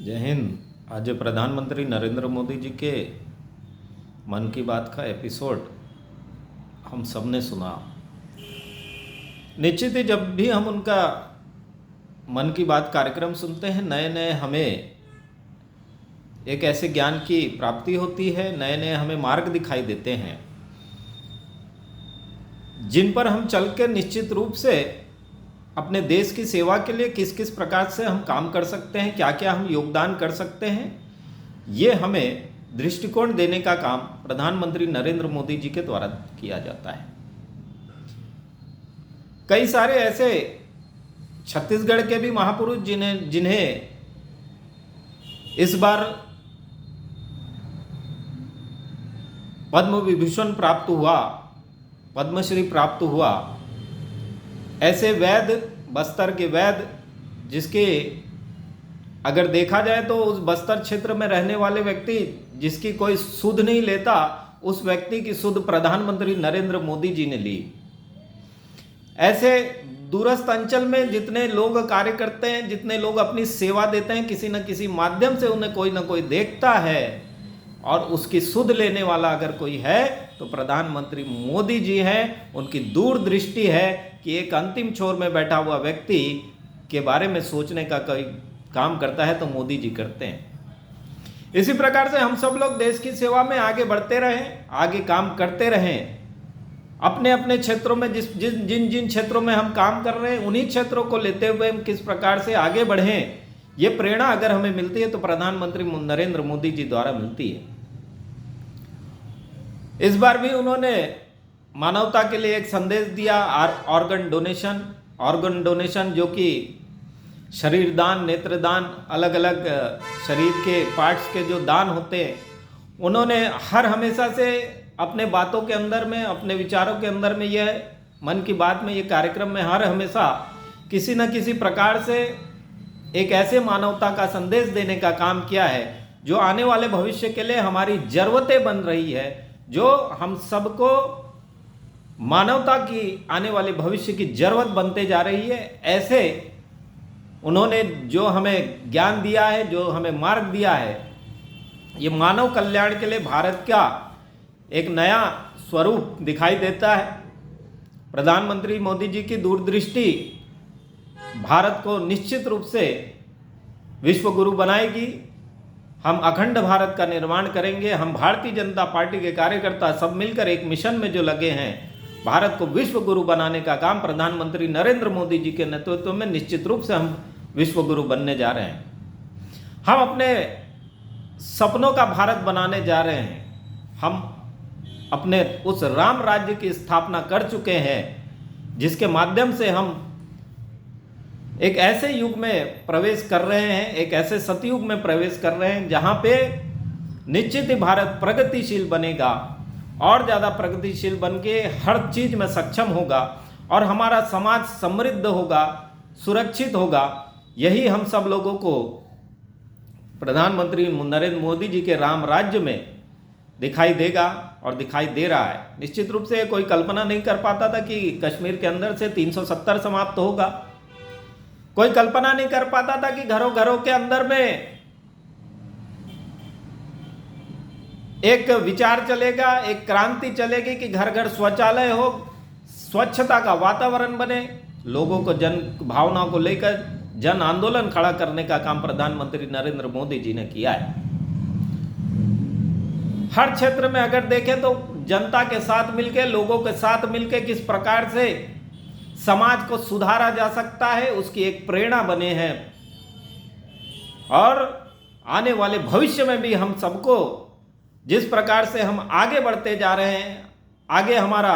जय हिंद। आज प्रधानमंत्री नरेंद्र मोदी जी के मन की बात का एपिसोड हम सब ने सुना। निश्चित ही जब भी हम उनका मन की बात कार्यक्रम सुनते हैं, नए नए हमें एक ऐसे ज्ञान की प्राप्ति होती है, नए नए हमें मार्ग दिखाई देते हैं जिन पर हम चल के निश्चित रूप से अपने देश की सेवा के लिए किस किस प्रकार से हम काम कर सकते हैं, क्या क्या हम योगदान कर सकते हैं, ये हमें दृष्टिकोण देने का काम प्रधानमंत्री नरेंद्र मोदी जी के द्वारा किया जाता है। कई सारे ऐसे छत्तीसगढ़ के भी महापुरुष जिन्हें इस बार पद्म विभूषण प्राप्त हुआ, पद्मश्री प्राप्त हुआ, ऐसे वैद्य, बस्तर के वैद्य, जिसके अगर देखा जाए तो उस बस्तर क्षेत्र में रहने वाले व्यक्ति जिसकी कोई सुध नहीं लेता, उस व्यक्ति की सुध प्रधानमंत्री नरेंद्र मोदी जी ने ली। ऐसे दूरस्थ अंचल में जितने लोग कार्य करते हैं, जितने लोग अपनी सेवा देते हैं, किसी न किसी माध्यम से उन्हें कोई ना कोई देखता है और उसकी सुध लेने वाला अगर कोई है तो प्रधानमंत्री मोदी जी हैं। उनकी दूरदृष्टि है कि एक अंतिम छोर में बैठा हुआ व्यक्ति के बारे में सोचने का कोई काम करता है तो मोदी जी करते हैं। इसी प्रकार से हम सब लोग देश की सेवा में आगे बढ़ते रहें, आगे काम करते रहें। अपने अपने क्षेत्रों में जिन जिन क्षेत्रों में हम काम कर रहे हैं, उन्हीं क्षेत्रों को लेते हुए हम किस प्रकार से आगे बढ़ें, ये प्रेरणा अगर हमें मिलती है तो प्रधानमंत्री नरेंद्र मोदी जी द्वारा मिलती है। इस बार भी उन्होंने मानवता के लिए एक संदेश दिया, ऑर्गन डोनेशन, जो कि शरीर दान, नेत्र दान, अलग अलग शरीर के पार्ट्स के जो दान होते हैं, उन्होंने हर हमेशा से अपने बातों के अंदर में, अपने विचारों के अंदर में, यह मन की बात में, ये कार्यक्रम में हर हमेशा किसी न किसी प्रकार से एक ऐसे मानवता का संदेश देने का काम किया है जो आने वाले भविष्य के लिए हमारी जरूरतें बन रही है, जो हम सबको मानवता की आने वाले भविष्य की जरूरत बनते जा रही है। ऐसे उन्होंने जो हमें ज्ञान दिया है, जो हमें मार्ग दिया है, ये मानव कल्याण के लिए भारत का एक नया स्वरूप दिखाई देता है। प्रधानमंत्री मोदी जी की दूरदृष्टि भारत को निश्चित रूप से विश्व गुरु बनाएगी। हम अखंड भारत का निर्माण करेंगे। हम भारतीय जनता पार्टी के कार्यकर्ता सब मिलकर एक मिशन में जो लगे हैं, भारत को विश्व गुरु बनाने का काम प्रधानमंत्री नरेंद्र मोदी जी के नेतृत्व में निश्चित रूप से हम विश्व गुरु बनने जा रहे हैं। हम अपने सपनों का भारत बनाने जा रहे हैं। हम अपने उस राम राज्य की स्थापना कर चुके हैं जिसके माध्यम से हम एक ऐसे युग में प्रवेश कर रहे हैं, एक ऐसे सतयुग में प्रवेश कर रहे हैं जहां पे निश्चित ही भारत प्रगतिशील बनेगा और ज़्यादा प्रगतिशील बन के हर चीज़ में सक्षम होगा और हमारा समाज समृद्ध होगा, सुरक्षित होगा। यही हम सब लोगों को प्रधानमंत्री नरेंद्र मोदी जी के राम राज्य में दिखाई देगा और दिखाई दे रहा है। निश्चित रूप से कोई कल्पना नहीं कर पाता था कि कश्मीर के अंदर से 370 समाप्त होगा। कोई कल्पना नहीं कर पाता था कि घरों घरों के अंदर में एक विचार चलेगा, एक क्रांति चलेगी कि घर घर शौचालय हो, स्वच्छता का वातावरण बने। लोगों को जन भावनाओं को लेकर जन आंदोलन खड़ा करने का काम प्रधानमंत्री नरेंद्र मोदी जी ने किया है। हर क्षेत्र में अगर देखें तो जनता के साथ मिलके, लोगों के साथ मिलके किस प्रकार से समाज को सुधारा जा सकता है, उसकी एक प्रेरणा बने हैं। और आने वाले भविष्य में भी हम सबको जिस प्रकार से हम आगे बढ़ते जा रहे हैं, आगे हमारा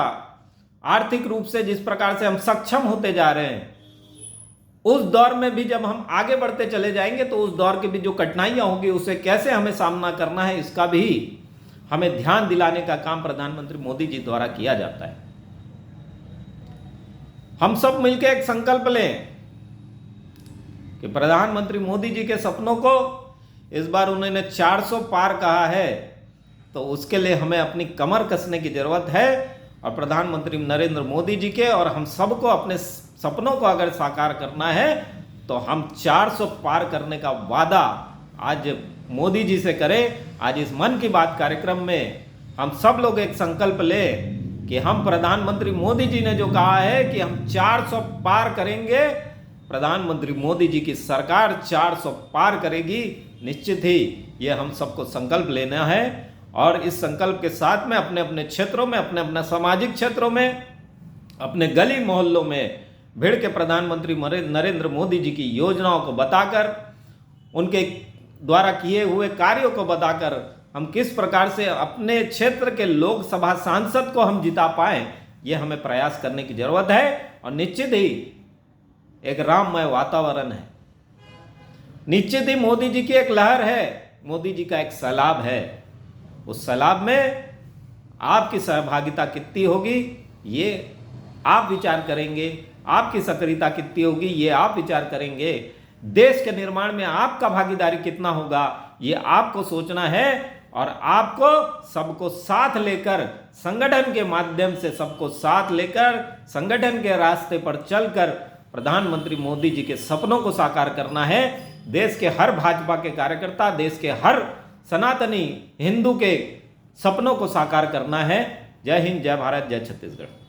आर्थिक रूप से जिस प्रकार से हम सक्षम होते जा रहे हैं, उस दौर में भी जब हम आगे बढ़ते चले जाएंगे तो उस दौर की भी जो कठिनाइयां होंगी उसे कैसे हमें सामना करना है, इसका भी हमें ध्यान दिलाने का काम प्रधानमंत्री मोदी जी द्वारा किया जाता है। हम सब मिलकर एक संकल्प लें कि प्रधानमंत्री मोदी जी के सपनों को, इस बार उन्होंने 400 पार कहा है, तो उसके लिए हमें अपनी कमर कसने की जरूरत है और प्रधानमंत्री नरेंद्र मोदी जी के और हम सबको अपने सपनों को अगर साकार करना है तो हम 400 पार करने का वादा आज मोदी जी से करें। आज इस मन की बात कार्यक्रम में हम सब लोग एक संकल्प लें कि हम प्रधानमंत्री मोदी जी ने जो कहा है कि हम 400 पार करेंगे, प्रधानमंत्री मोदी जी की सरकार 400 पार करेगी, निश्चित ही ये हम सबको संकल्प लेना है। और इस संकल्प के साथ में अपने अपने क्षेत्रों में, अपने अपने सामाजिक क्षेत्रों में, अपने गली मोहल्लों में भिड़ के प्रधानमंत्री नरेंद्र मोदी जी की योजनाओं को बताकर, उनके द्वारा किए हुए कार्यों को बताकर हम किस प्रकार से अपने क्षेत्र के लोकसभा सांसद को हम जिता पाएं, ये हमें प्रयास करने की जरूरत है। और निश्चित ही एक राममय वातावरण है, निश्चित ही मोदी जी की एक लहर है, मोदी जी का एक सैलाब है। उस सैलाब में आपकी सहभागिता कितनी होगी ये आप विचार करेंगे, आपकी सक्रियता कितनी होगी ये आप विचार करेंगे, देश के निर्माण में आपका भागीदारी कितना होगा ये आपको सोचना है। और आपको सबको साथ लेकर, संगठन के माध्यम से सबको साथ लेकर, संगठन के रास्ते पर चलकर प्रधानमंत्री मोदी जी के सपनों को साकार करना है। देश के हर भाजपा के कार्यकर्ता, देश के हर सनातनी हिंदू के सपनों को साकार करना है। जय हिंद, जय भारत, जय छत्तीसगढ़।